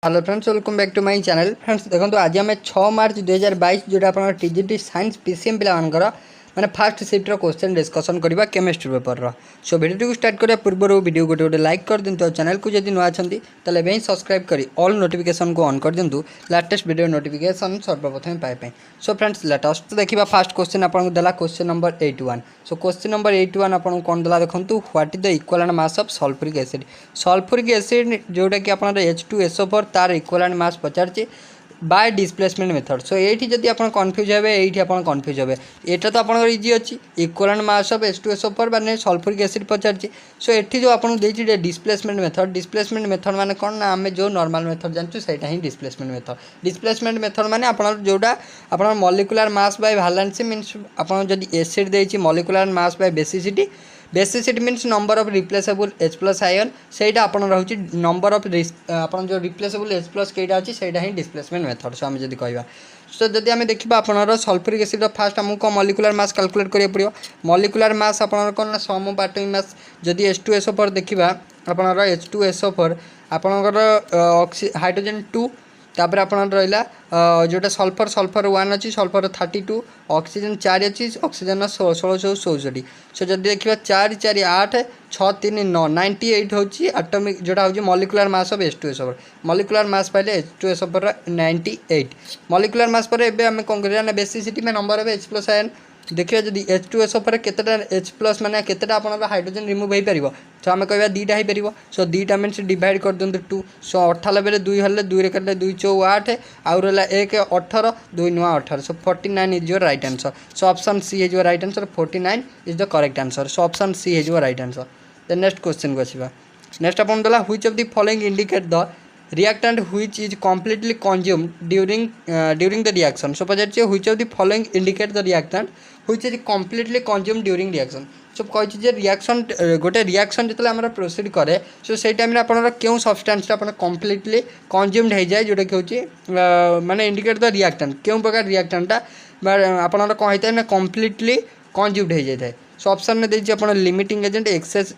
Hello friends, welcome back to my channel. Friends देखो आज आम 6 मार्च 2022 जोटा आप टीजीटी साइंस पीसीएम पिलांकर मैंने फास्ट शिफ्टर क्वेश्चन डिस्कसन करवा केमिस्ट्री पेपर सो वीडियो को स्टार्ट करा पूर्व वीडियो गोटे गोटे लाइक कर दिंतु और चैनल को जब नुआ अच्छी तेल सब्सक्राइब कर ऑल नोटिफिकेशन को ऑन कर दिंतु लेटेस्ट वीडियो नोटिफिकेशन सर्वप्रथम पाइप। सो फ्रेंड्स लेटेस्ट देखा फास्ट क्वेश्चन आपको देला question number 81। So question number 81 आपको कौन देला देखो, what is the equivalent mass of sulphuric acid. Sulphuric acid जोटा कि आप H2SO4 तार इक्विवेलेंट मास पचार बाय डिस्प्लेसमेंट मेथड। सो ये जब आप कन्फ्यूज हे ये आप कन्फ्यूज हे यहाँ तो आप इजी अच्छी इक्विवेलेंट मास ऑफ H2SO4 माने सल्फ्यूरिक एसिड पचार। सो ये जो आपको देती डिस्प्लेसमेंट मेथड माने कौन ना आम जो नॉर्मल मेथड जानूँ से डिस्प्लेसमेंट मेथड। डिस्प्लेसमेंट मेथड माने आप जोटा आप molecular mass by valency means आप जब एसिड देती molecular mass by basicity. Basicity means number of replaceable H+ ion से रोचे नंबर ऑफ आप जो रिप्लेसेबल H+ कईटा अच्छी से डिस्प्लेसमेंट मेथड। सो आम जब कह सो जदि आम देखा आपनर सल्फ्यूरिक एसिड फास्ट आमको मॉलिक्यूलर मास कैलकुलेट करिया पड़ो। मॉलिक्यूलर मास आपनर कौन ना सम ऑफ एटॉमिक मास। जदि H2SO4 देखा आपनर H2SO4 आपनर हाइड्रोजन 2 तापर आप रहा जोटा सल्फर 1 अच्छी सल्फर 32 ऑक्सीजन 4 अच्छी ऑक्सीजन 1664। सो जब देखा 4 4 8 6 3 9 98 हूँ एटॉमिक जोटा हूँ molecular mass of H2SO4। Molecular mass पाइले H2SO4 98 मॉलिक्यूलर मास पर एबे हमें कौन करिया बेसिसिटी में नंबर ऑफ H+ आयन देखिए जब H2SO4 केतेटा H+ माने केतेटा आपन हाइड्रोजन रिमूव हो पार। सो आम कह दीटा हो पार। सो दीटा मीन्स डिवाइड कर दिखाँ 2। सो 98 2 हेल्ले 2 कटे 2 4 8 आउ रहा 1 18 2 9 18। So 49 is your right answer. So option C is your right answer. 49 is the correct answer. So option C is your right answer. Then next question को आसवा। नेक्स्ट आपन देला which of the following indicate the reactant which is completely consumed during the reaction। so पचार which of the following indicate the reactant which is completely consumed during reaction। सो कही reaction गोटे reaction जो proceed करे सो से time आप क्यों substance आप completely consumed हो जाए जोटा कि हूँ माने इंडिकेट द रिएक्टेंट क्यों प्रकार रिएक्टेंटा आपन कौन होता है ना कम्प्लीटली कंज्यूम्ड हो जाए। सो ऑप्शन में देखिए आप limiting agent excess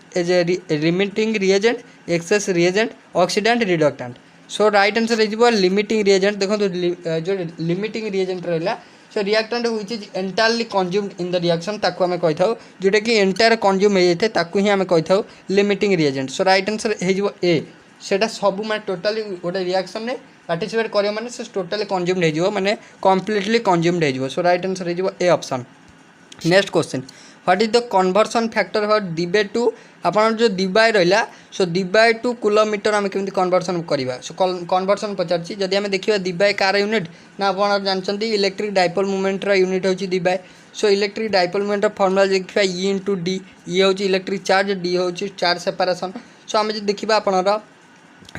limiting reagent excess reagent oxidant reductant. So right answer हो लिमिटिंग रिएजेंट। देखो जो लिमिटिंग रिएजेंट रहा so reactant which is entirely consumed in the reaction ताकू आम कही था जोटा कि एंटायर कंज्यूम हो जाए ताकू ही आम कही था लिमिटिंग रिएजेंट। सो राइट आंसर हो ए सेटा सब मैं टोटाली गोटे रिएक्शन में पार्टिसिपेट करियो माने से टोटाली कंज्यूम्ड हो माने कंप्लीटली कंज्यूम्ड हो। सो राइट आंसर हो A option. Next question what is the conversion factor for debye to आपन जो डिबाई रहा। सो डिबाई टू किलोमीटर आम केमी कन्वर्सन करवा। सो कन्वर्सन पचार जदि आम देखा डिबाई कार यूनिट ना आप जानते इलेक्ट्रिक डाइपोल मूवमेंट यूनिट हूँ Debye. So electric dipole movement formula देखा E × D ये हूँ इलेक्ट्रिक चार्ज D हूँ चार्ज सेपारेशन। सो आम जो देखा आपनर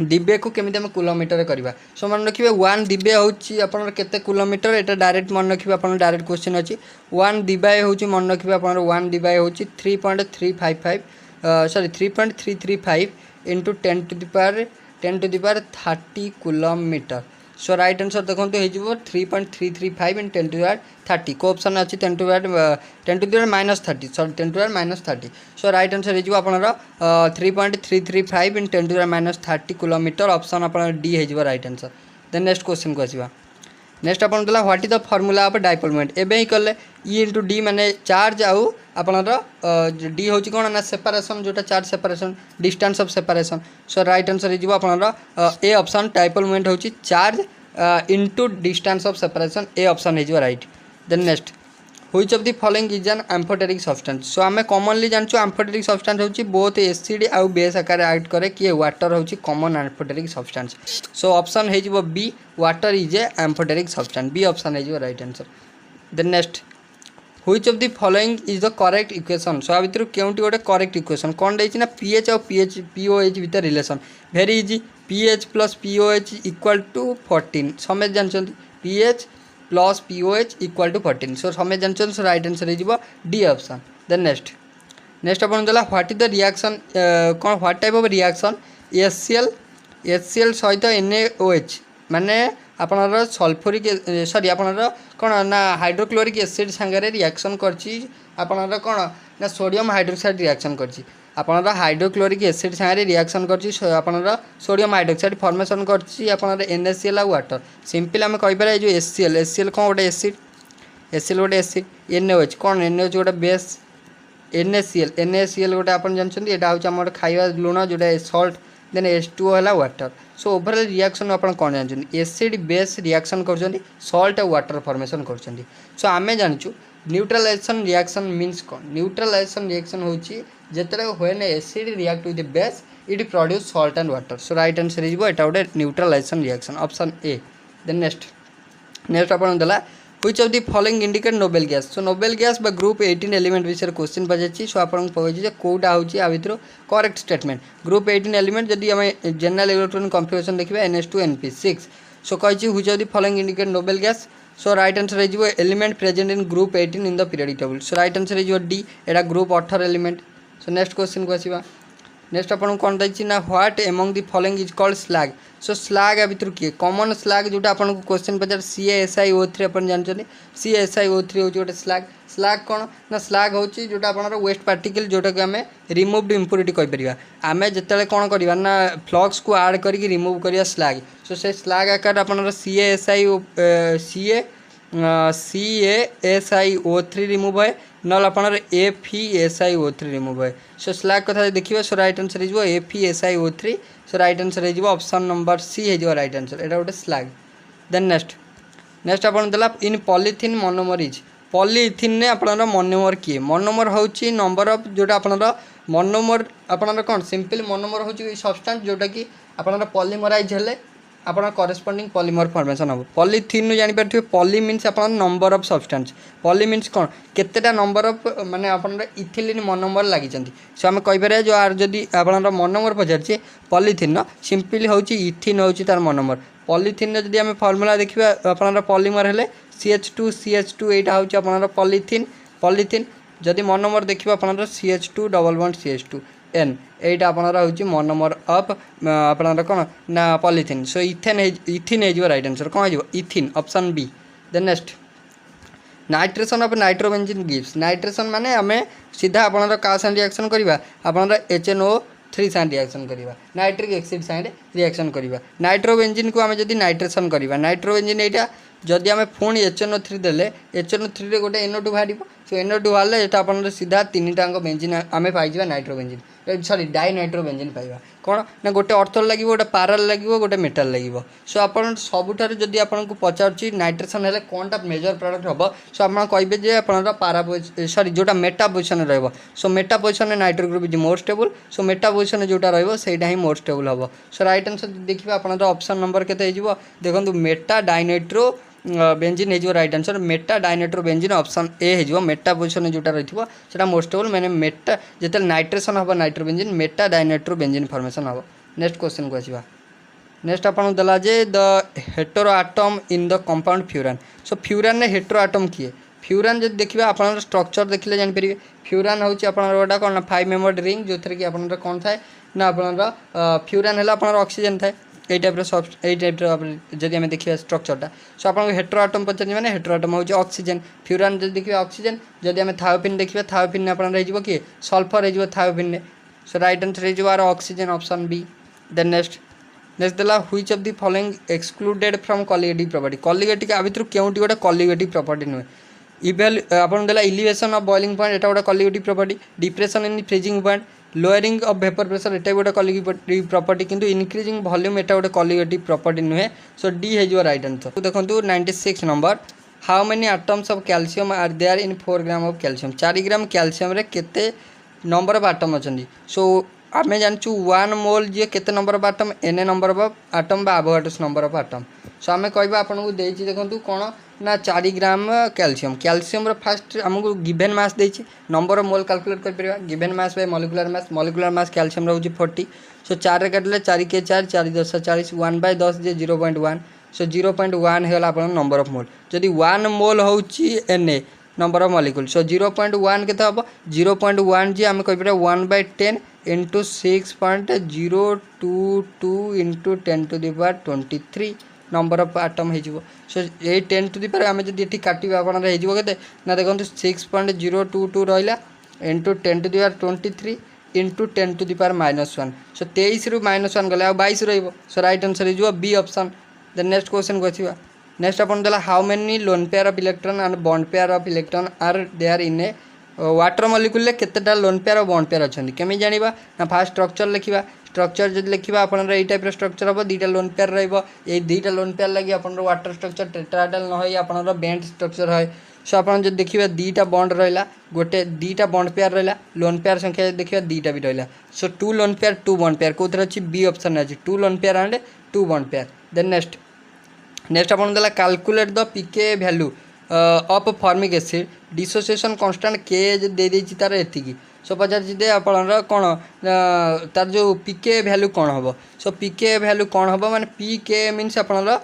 डिबे को केमी आम किलोमीटर करवा। सो मन रखिए 1 डिबे हूँ केते किलोमीटर एटा डायरेक्ट मन रखिए आप डायरेक्ट क्वेश्चन अच्छी 1 डिबाई हूँ मन रखिए आप 1 डिबाई हूँ 3.355 sorry 3.335 into 10 to the power 30 kilometre. So right answer देखो हो 3.335 इन 10 टू द पावर 30 को ऑप्शन अच्छी 10 to the power -30 sorry 10 to the power -30। So right answer हो आपनर 3.335 in 10 to the power -30 kilometre option आप D हो right answer. Then next question को आसवा। नेक्स्ट आपन देला what is the formula of dipole moment एबे ही कले E × D माने चार्ज आउ आपनर D होची कोन ना सेपरेशन जोटा charge separation distance of separation. So right answer हो आपनर ए ऑप्शन डाइपोल मोमेंट होची charge into distance of separation A option हो right. Then next which of the following is an amphoteric substance. So आम commonly जानचु amphoteric substance होची both acid आउ base आकार act करे कि वाटर होची common amphoteric substance. So option हो B water is a amphoteric substance B option हो right answer. Then next which of the following is the correct equation. So आ भितर केउंटी गोटे करेक्ट इक्वेशन कौन देछि ना pH और POH भितर relation very easy pH + POH = 14 समेत जानछन pH + POH = 14। सो समेत जानछन। सो राइट आंसर हो डी ऑप्शन। देन नेक्स्ट अपन देला व्हाट इज द रिएक्शन कौन what type of reaction HCl सहित NaOH माने आपनर सल्फ्यूरिक सॉरी आपनर कौन ना हाइड्रोक्लोरिक एसिड सांगे रिएक्शन करछि आपनर कौन ना सोडियम हाइड्रोक्साइड रिएक्शन करछि। आपणर हाइड्रोक्लोरिक एसिड सागे रिएक्शन कर सोडियम हाइड्रोक्साइड फॉर्मेशन कर NaCl आ वाटर सिंपल आम कहीपर जो एससीएल कौन गोटे एसिड गोटे एसिड NaOH कौन NaOH गोटे बेस NaCl गोटे आप जानते यहाँ हूँ खाଇବା लुण जोटा सल्ट देन H2O है वाटर सो ओवरऑल रिएक्शन आप कौन जानते एसिड बेस रिएक्शन कर सल्ट और वाटर फॉर्मेशन कर सो आम जानूँ न्यूट्रलाइजेशन रिएक्शन मीन्स कौन न्यूट्रलाइजेशन रिएक्शन हूँ जिते when acid react with base it produce salt and water so right answer हो गोटे neutralisation reaction option A then next आप देला which of the following indicate noble gas so noble gas बा group 18 element विषय question पचार सो आपको पहुँचे कौटा हूँ आ भर करेक्ट स्टेटमेंट ग्रुप 18 एलिमेंट जदि आम जनरल इलेक्ट्रॉनिक कन्फिगरेशन देखा NH2NP6 सो कही which of the following indicate noble gas so right answer हो element present in group 18 in the periodic table so right answer हो डी एटा group 18 element so next question को आसवा next आपको कौन रही ना what among the following is called slag so slag आ भर किए कॉमन स्लैग जोटा आपको क्वेश्चन पचार CaSiO3 आप जानते CaSiO3 हूँ गोटे स्लैग स्लैग कौन ना स्लैग हूँ जोटा आप वेस्ट पार्टिकल जोटा कि आम रिमूव्ड इम्प्योरिटी कहीपर आम जिते कौन करवा ना फ्लक्स को आड करके रिमूव करवा स्लैग सो से स्लैग आकार आप CaSiO3 रिमूव है ना आपनर FeSiO3 रिमूव है सो स्लैग कथा देखिए सो राइट आंसर हो FeSiO3 सो राइट आंसर हो ऑप्शन नंबर सी हो राइट आंसर यहाँ गोटे स्लैग देन नेक्स्ट आप इन पॉलीथिन मोनोमर इज पॉलीथिन ने आपनर मोनोमर किए मोनोमर हूँ नंबर ऑफ जोटा आपनर मोनोमर आपनर कौन सिंपल मोनोमर हूँ सब्सटेंस जोटा कि आपनर पॉलीमराइज हेले आप करेस्पॉन्डिंग पॉलीमर फॉर्मेशन हम पॉलीथिन जापर पॉली मीन्स आप number of substance poly means कौन केतेटा नंबर ऑफ माने आपनर इथिलीन मोनोमर लगी सो आम कहीपर जो आर जदि आपनर मोनोमर पचारे पॉलीथिन सिंपली हूँ इथिन हूँ तार मोनोमर पॉलीथिन जदि आम फॉर्मूला देखिए आपनर पॉलीमर हेले CH2 यहाँ हूँ आपनर पॉलीथिन जदि मोनोमर देखिए आपनर CH2 double bond CH2 N एटा आपनर हूँ मोनोमर ऑफ आपनर कौन ना पॉलीथिन सो इथिन हो राइट आंसर कौन हो ethyne option B then next nitration of nitrobenzene gives nitration माने आम सीधा आपनर का साथ रिएक्शन करवा आपनर HNO3 साथ रिएक्शन करवा नाइट्रिक एसिड साथ रिएक्शन करवा नाइट्रोबेंजीन को आम जदि नाइट्रेशन करवा नाइट्रोबेंजीन यहाँ जदि आम पुणी HNO3 देले HNO3 गोटे NO2 बाहर सो NO2 बाहर ये आप सीधा 3टाक बेंजीन आम पाइबा नाइट्रोबेंजीन सॉरी डाई नाइट्रोबेंजीन पाइबा कौन ना गोटे अर्थर लगे गोटे पाराल लगे गोटे मेटाल लगे सो आप सबुठार जदि आपको पचार नाइट्रेशन है कौन टा मेजर प्रोडक्ट हम सो आप कहे आप पारा सॉरी जोटा Meta position so Meta position nitro group is more stable so Meta position जोटा रहा ही मोर स्टेबल हम सो राइट आंसर देखिए आप ऑप्शन नंबर के देखो मेटा डाइनाइट्रो बेंजीन हो right answer meta dinitro benzene option A हो मेटा पोजिशन जोटा रही है मोर स्टेबल मैंने मेटा जिते नाइट्रेशन हम nitro benzene meta dinitro benzene formation हम नेक्स्ट क्वेश्चन को आसवा नेक्स्ट आपको देला जे the hetero atom in the compound furan so furan ने हेटेरो आटम किए फ्यूरान जब देखिए आप स्ट्रक्चर देखिए जानीपर फ्यूरान हूँ आप कौन 5 मेम्बर्ड रिंग जो थी कि आप कौन थाए ना आप फ्यूरान है आप ऑक्सीजन थाए यही टाइप जब आम देखिए स्ट्रक्चरटा सो आप हेटेरो आटम पचार मैंने हेटेरो आटम हूँ ऑक्सीजन फ्यूरान जब देखिए ऑक्सीजन जब आम थायोपिन देखिए थायोपिन आप किए सल्फर हो थायोपिन सो राइट आंसर हो oxygen option B then next देला which of the following excluded from colligative property colligative आ भर क्योंटी गोटे कॉलिगेटिव प्रॉपर्टी नुहे इवेल आपन देला इलिवेशन ऑफ बॉइलिंग पॉइंट एटा गोटे colligative property depression in freezing point lowering of vapour pressure एटा गोटे कॉलिगेटिव प्रॉपर्टी किंतु इंक्रीजिंग वॉल्यूम एटा गोटे कॉलिगेटिव प्रॉपर्टी नुहे सो डी हो राइट आंसर देखो 96 number how many atoms of calcium are there in 4 gram of calcium 4 gram calcium रे केते नंबर ऑफ एटम अच्छी सो आम जानूँ 1 मोल जी केते number of atom N number of atom बा Avogadro's number of atom so आम कह आपको देखो कौन ना 4 ग्राम कैल्शियम कैल्शियम फास्ट आमको गिभेन मास देती नंबर ऑफ मोल कैलकुलेट कर given mass by molecular mass calcium रोचे 40 सो 4 काटिले 4 के 4 4 10 40 1/10 जे 0.1 सो 0.1 है आप नंबर ऑफ मोल जदि 1 मोल हूँ Na number of molecule so 0.1 के हम 0.1 जी आम कह 1/10 into 6.022 into 10⁻23 number of atom हो सो ये 10⁻ आम जब काटा आपन के ना देखो 6.022 रहा into 10⁻23 into 10 to the power -1 so 23 रु -1 गले आ 22 रहिबो so right answer is B option. Then next question को आसीबा नेक्स्ट अपन देला how many lone pair of electron and bond pair of electron are there in a water molecule ले केतेटा लोन पेयर और बॉन्ड पेयर अछंती केमी जानिबा ना फास्ट स्ट्रक्चर लिखिबा स्ट्रक्चर जब लिखा अपन यही टाइप स्ट्रक्चर हम दुईटा लोन पेयर रही दुईटा लोन पेयर लगे अपन वाटर स्ट्रक्चर टेट्राहेड्रल न हो अपन बेंड स्ट्रक्चर है सो आप जो देखिए दुईटा बॉन्ड रहा गोटे दुईटा बॉन्ड पेयर रहा लोन पेयर संख्या देखिए दुईटा भी रहा so 2 lone pair 2 bond pair कौन अच्छी बी ऑप्शन अच्छी 2 lone pair and 2 bond pair. Then next next अपन देला calculate the pK value of formic acid dissociation constant के दे देछि तार एतिकी सो पचार दे आपन कौन तार जो पीके वैल्यू कौन हम सो पीके वैल्यू कौन हम माने पीके मीन्स आपन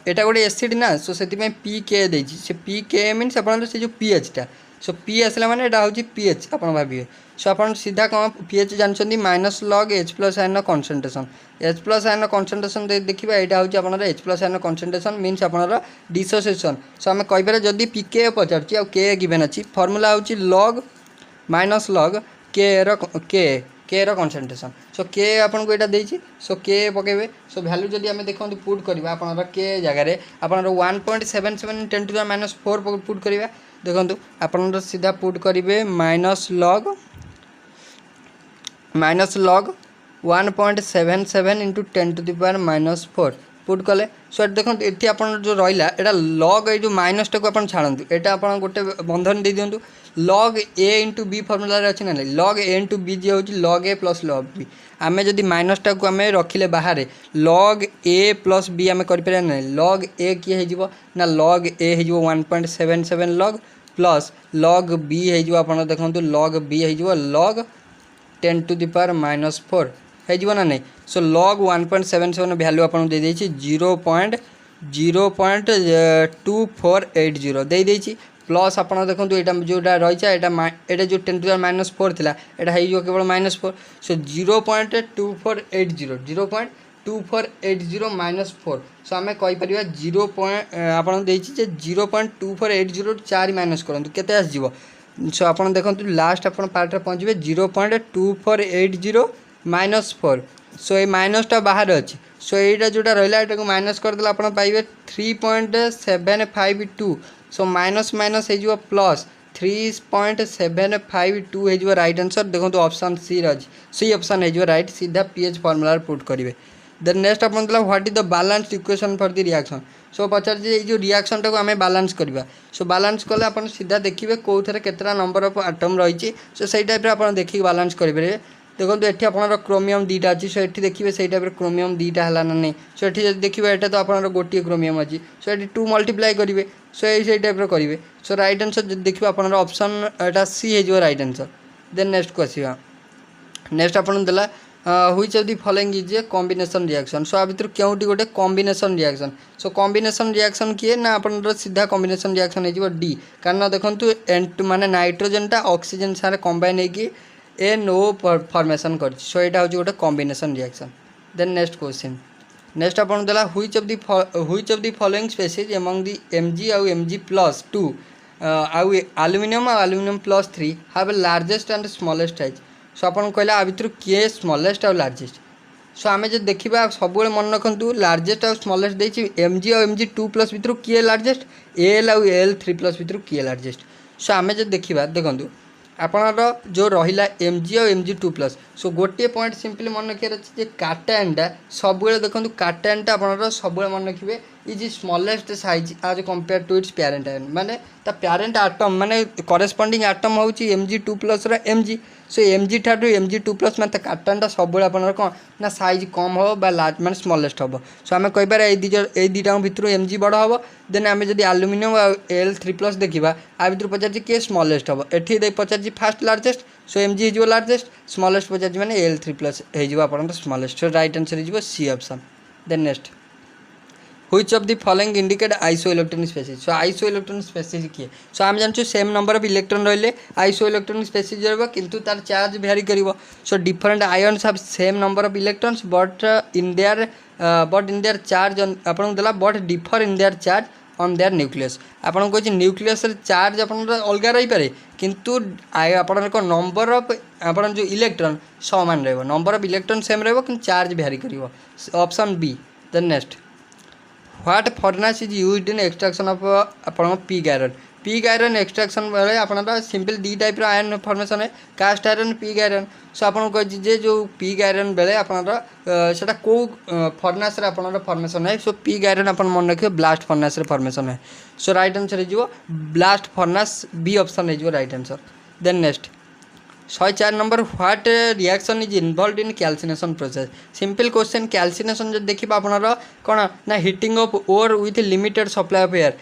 एटा गोटे एसिड ना सो से पीके देछि से पीके मीन्स आपन से जो पीएचटा सो पी आसला माने एटा होछि पीएच आपन भाबिए सो आपन सीधा कौन पीएच जानछन्ती minus log H plus ion concentration H plus ion concentration देखिबा एटा होछि आपन H plus ion concentration means आपन डिसोसिएशन सो हम कहि पारे जदी पीके पचारछि आ के गिवन अछि फार्मूला होछि लॉग माइनस लॉग के रो कंसंट्रेशन सो के आपन को एटा देछि सो के पकेबे सो वैल्यू जदी हमें देखंतु पुट करबा आपन के जगह रे आपन 1.77 10 टू द -4 पुट करबा देखंतु आपन सीधा पुट करिवे minus log 1.77 into 10 to the power -4 put कले सो देखो ये आप जो रहा एटा लॉग ये जो माइनस टाक आप छाड़ू यहाँ आप गोटे बंधन दे दिंतु लॉग ए इंटू बी फर्मुला अच्छी ना लॉग ए इंटू बी जी हूँ लॉग ए प्लस लॉग बी आम जदि माइनस टाक आम रखिले बाहर लॉग ए प्लस बी आम कर ना लॉग ए किए हो ना लॉग ए हो 1.77 लॉग प्लस लॉग बी हो देखो लॉग बी हो लॉग 10 टू द पावर -4 हो ना नहीं सो लॉग 1.77 वैल्यू आपको दे देछि 0.2480 दे देछि प्लस आप देखो यहाँ जोटा रही है यहाँ जो 10 टू द -4 था यहाँ केवल -4 सो 0.2480 -4 सो आम कहीपर 0 आपको 0.2480 4 माइनस करूँ केते आसो सो आप देखो लास्ट आप पार्ट पहुँचे 0.2480 -4 सो ये माइनसटा बाहर अच्छी सो यहाँ जोटा रहा है माइनस करदे आप पाइबे 3.752 सो माइनस माइनस हो प्लस 3.752 हो राइट आंसर देखो ऑप्शन सी रही सी ऑप्शन हो राइट सीधा पीएच फॉर्मूला पुट करेंगे। देन नेक्स्ट आप what is the balance equation for the reaction so पचार जो रिएक्शन टाक आम बैलेंस करवा सो बैलेंस कले आप सीधा देखिए कौन केतटा नंबर ऑफ आटम रही सो सही टाइप आप देखिए बैलेंस करेंगे देखो ये आपंकर क्रोमियम दुईटा अच्छी सो ये देखिए सही टाइप क्रोमियम दुईटा है ना नहीं सो ये देखिए यहाँ तो आप गोटे क्रोमियम अच्छी सो ये 2 मल्टीप्लाई करेंगे सो यही टाइप करेंगे सो राइट आंसर देखिए आप ऑप्शन यहाँ सी हो राइट आंसर। देन नेक्स्ट को आसवा नेक्स्ट आप देला which of the following is a combination reaction so आ भर क्योंटी गोटे combination reaction so combination reaction किए ना आप सीधा कॉम्बिनेशन रिएक्शन हो डी कारण देखो माने नाइट्रोजन ऑक्सीजन सारे कंबाइन होगी NO फॉर्मेशन कर सो यहाँ हूँ गोटे combination reaction. Then next question next आप देला which of the following species among the Mg आउ Mg+2 आउ aluminium +3 have largest and smallest size so आप कहला आ भर किए स्मॉलेस्ट आउ लार्जेस्ट सो आम जो देखा सब मन रखु लार्जेस्ट आउ स्मॉलेस्ट देछि Mg आउ Mg2+ भर किए लार्जेस्ट Al आउ Al3+ भर किए लार्जेस्ट सो आम जो देखा देखूँ आपणर जो रहा Mg और Mg2+ सो गोटे पॉइंट सिंपली मन रखिए अच्छे काटायनटा सब देखो काटायनटा आप सब मन रखिए is smallest size as compared to its parent ion माने ता पेरेंट आटम माने करेस्पॉन्डिंग आटम हूँ Mg2+ Mg सो Mg ठारू Mg2+ माने काटायनटा सब कौन ना साइज कम हो बा लार्ज माने स्मॉलेस्ट हम सो आम कहीपर ये दुटा भर Mg बड़ हम देन आम जब एल्युमिनियम और Al3+ देखा आ भर पचार किए स्मॉलेस्ट हम ये पचार फास्ट लार्जेस्ट सो Mg हो लार्जेस्ट स्मॉलेस्ट पचार मैंने Al3+ हो स्मॉलेस्ट सो राइट आंसर हो C option. Then next which of the following indicate isoelectronic species so isoelectronic species किए सो आम जानूँ सेम नंबर ऑफ इलेक्ट्रॉन रहिले आइसोइलेक्ट्रॉनिक स्पेसीज रहा किंतु तार चार्ज वेरी करिवो so different ions have same number of electrons but in their charge आपन देला but differ in their charge on their nucleus आपन कहछि न्यूक्लियस रे चार्ज आपन अलग रही पारे किंतु आपन को नंबर ऑफ आपन जो इलेक्ट्रॉन समान रहबो नंबर ऑफ इलेक्ट्रॉन सेम रहबो किंतु चार्ज वेरी करिवो option B then next what furnace is used in extraction of आपन पिग आयरन एक्सट्रैक्शन बेले आपन सिंपल दी टाइप रो आयरन फॉर्मेशन है cast iron pig iron so आपन कहछि जे जो पिग आयरन बेले आपन सेटा को फर्नेस रे आपन फॉर्मेशन है सो पिग आयरन आपन मन रखियो ब्लास्ट फर्नेस रे फॉर्मेशन है सो राइट आंसर है जो ब्लास्ट फर्नेस बी ऑप्शन है जो right answer then next 104 number what reaction is involve in calcination process simple question calcination जो देखिबा आपनर कोन ना heating of ore with limited supply of air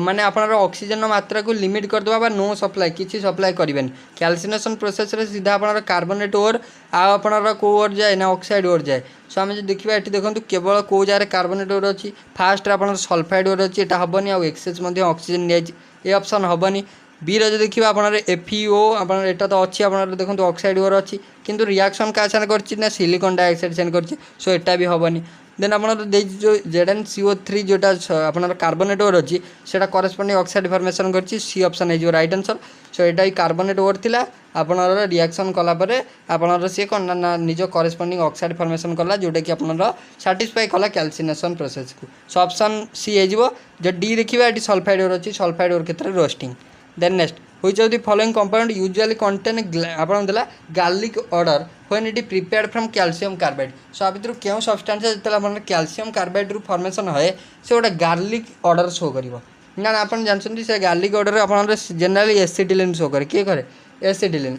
माने आपनर ऑक्सीजन मात्रा को लिमिट कर दवा नो सप्लाई किसी सप्लाई करें कैल्सिनेशन प्रोसेस रे सीधा आपनर कार्बोनेट ओर आपनर को ओर जाए ना ऑक्साइड ओर जाए सो आम जो देखा ये देखो केवल कौ जगह कार्बोनेट ओर अच्छी फास्ट आपन सल्फाइड ओर अच्छी एटा हेनी आउ एक्सेस ऑक्सीजन नहीं ऑप्शन हेनी बी रो देखिए आपन एफईओ आपन एटा तो अच्छी आपन देखो ऑक्साइड ओर अच्छी किंतु रिएक्शन क्या साथ कर सिलिकॉन डाइऑक्साइड साथ कर सो एटा भी हेनी देन आप जो ZnCO3 जोटा आप कार्बोनेट ओर अच्छी से करेस्पॉन्डिंग ऑक्साइड फॉर्मेशन कर सी ऑप्शन है राइट आंसर सो यहाँ ही कार्बोनेट ओर थिला आपनर रिएक्शन कलापर आपनर सी कौन ना निज करेस्पॉन्डिंग ऑक्साइड फॉर्मेशन कला जोटा कि आपनर सैटिस्फाई कला कैल्सिनेशन प्रोसेस को सो ऑप्शन सी हो जो डी देखिए ये सल्फाइड ओर अच्छी सल्फाइड ओर क्षेत्र में roasting then next which of the following compound usually contain आपन देला garlic odour when it prepared from calcium carbide so आ भितर केउ सब्सटेंस जेतला आपन कैल्शियम कार्बाइड रु फॉर्मेशन होए से गोटे गार्लिक ऑर्डर शो करिवो ना आपन जानछन से गार्लिक ऑर्डर आपन जनरली एसिटिलिन शो करे के करे एसिटिलिन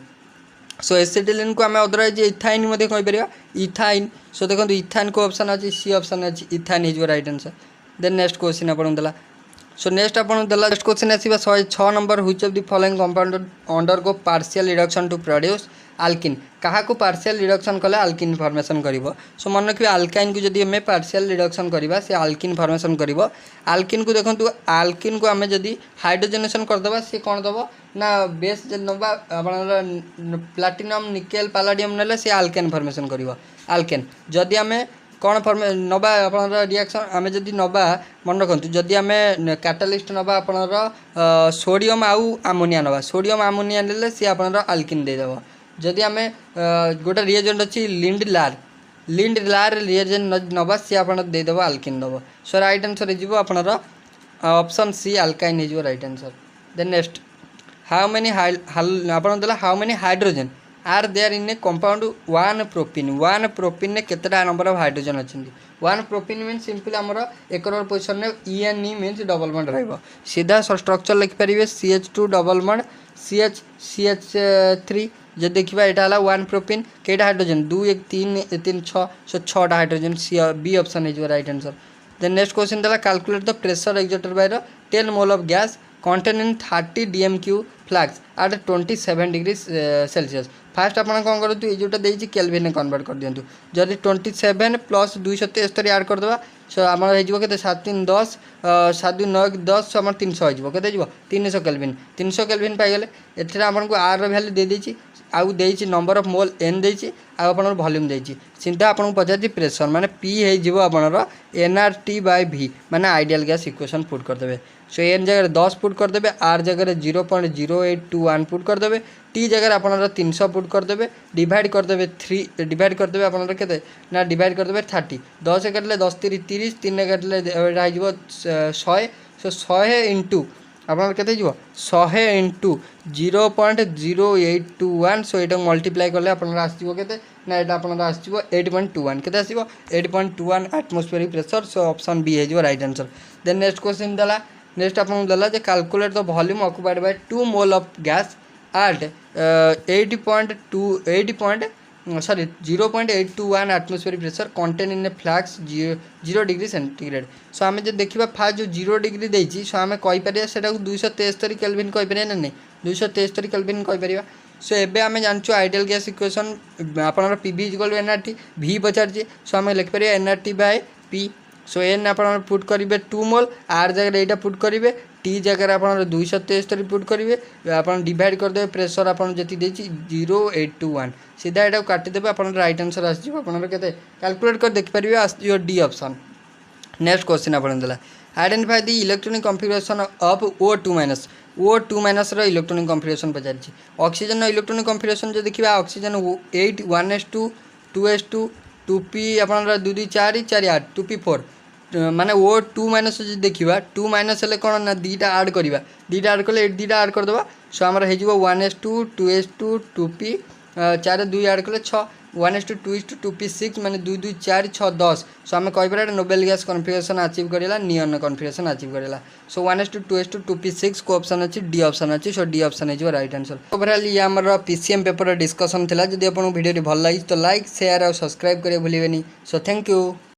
सो एसिटिलिन को आम अदरवाइज इथाइन मध्य कहि परिबा इथाइन सो देखो इथाइन को ऑप्शन अछि सी ऑप्शन अछि ethyne is right answer then next question आपन देला सो नेक्स्ट आपन देला नेक्स्ट क्वेश्चन आसीबा 106 number which of the following compound undergo partial reduction to produce alkene क्या को पार्शियल रिडक्शन कले आल्किन फॉर्मेशन करिवो सो मन रखिए आल्काइन को जदि हमें पार्शियल रिडक्शन करबा से आल्किन फॉर्मेशन करिवो आल्किन को देखंतु आल्किन को हमें जदि हाइड्रोजनेशन कर दबा से कोन दबो ना बेस जे नबा आपन प्लैटिनम निकेल पैलाडियम नेले से आल्केन फॉर्मेशन करिवो आल्केन जदि हमें कौन फर्मे नबा आपन रिएक्शन आम जदि नबा मन रखु जदि आम कैटालिस्ट नबा आपनर सोडियम आउ आमोनिया नबा सोडियम आमोनिया नेले सी आपनर आल्किन देदेव जदि आम गोटे रिएजेंट अच्छी लिंड लार रिएजेंट नबा सी आप देदेव आल्किन दब सो राइट आंसर हो आपनर ऑप्शन सी आल्काइन हो right answer then next how many आपन देला how many hydrogen are there in a compound one propyne ने केतटा नंबर ऑफ हाइड्रोजन अच्छी वन प्रोपिन मीन सिंपल आमर एक पोजिशन में ENE मीन्स डबल बॉन्ड रहिबो सीधा स्ट्रक्चर लिखि पारिबे CH2 डबल बॉन्ड CH3 जे देखिबा एटा हला वन प्रोपिन केटा हाइड्रोजन 2 1 3 3 6 सो 6टा hydrogen C B option is right answer then next question देला calculate the pressure exerted by the 10 mole of gas contained in 30 DMQ flags at 27 degree Celsius first आप कौन करूँ ये जोटा देती kelvin में कन्वर्ट कर दिंतु जदि 27 प्लस 273 ऐड करदे सो आम हो 7 3 10 7 2 9 10 आम 300 हो 300 केल्विन 300 केल्विन पाइगले एथेर आपको आर वैल्यू दे देछि आउ देछि नंबर ऑफ मोल एन देछि आउ आपन वॉल्यूम देछि सीधा आपन पचार प्रेशर माने पी हो आपनर NRT बाय V माने आइडियल गैस इक्वेशन पुट करदेवे सो एन जगह 10 पुट करदेवे आर जगह 0.0821 पुट करदेवे टी जगह आपनर 300 पुट करदेवे डिवाइड करदेवे 3 डिवाइड करदेवे आपनर केते ना डिवाइड करदेवे 30 10 काटले 10 30 30 3 काटले एटा हो 100 सो 100 इंटू आपन केते जीवो 100 इंटू 0.0821 सो एटा मल्टीप्लाई करले आपन आसीबो केते ना एटा आपन आसीबो 8.21 केते आसीबो 8.21 atmospheric pressure so option B है right answer then next question दला नेक्स्ट आपन दला जे calculate the volume occupied by 2 mole of gas at 0.821 atmospheric pressure contain in a flask 0 degree centigrade so आम जो देखा फास्ट जो 0 डिग्री देती सो आम कहीपर से 273 केल्विन कहीपर ना नहीं 273 केल्विन कहीपर सो एबे आम जानचु आइडियल गैस इक्वेशन आपन PV इक्वल NRT V पचार सो आम लिखिपर NRT बाय P सो एन आप पुट करेंगे 2 मोल आर जगह यहाँ पुट करेंगे टी जगह आप 273 पुट करेंगे आप डिवाइड करदे प्रेशर आपन जी 0.821 सीधा यहाँ काटिदेवे आप राइट आंसर आसो कैलकुलेट कर देखिपारे आसो डी ऑप्शन नेक्स्ट क्वेश्चन आपन देला identify the electronic configuration of O2 रो इलेक्ट्रॉनिक कॉन्फ़िगरेशन पचारछि ऑक्सीजन रो इलेक्ट्रॉनिक कॉन्फ़िगरेशन जो देखिबा ऑक्सीजन 8 1s2 2s2 2p आपन 2 2 4 4 8 2p4 माने O2 माइनस जो देखा 2 माइनस हेल्ले कौन ना दीटा आड करवा दीटा आड कले दीटा आड करदे सो आमर हो 1s2 2s2 2p 4 2 आड कले 6 1s2 2s2 2p6 माने 2 2 4 6 10 सो आम कहीपर नोबेल गैस कॉन्फ़िगरेशन अचीव करेला नियन कॉन्फ़िगरेशन अचीव करेला सो 1s2 2s2 2p6 को ऑप्शन अच्छी डी ऑप्शन अच्छी सो डी ऑप्शन हो राइट आंसर ओवरऑल ये आमर पीसीएम पेपर डिस्कशन थिला जदि आपको वीडियो भल लगी तो लाइक शेयर और सब्सक्राइब करें भूलिए सो थैंक यू।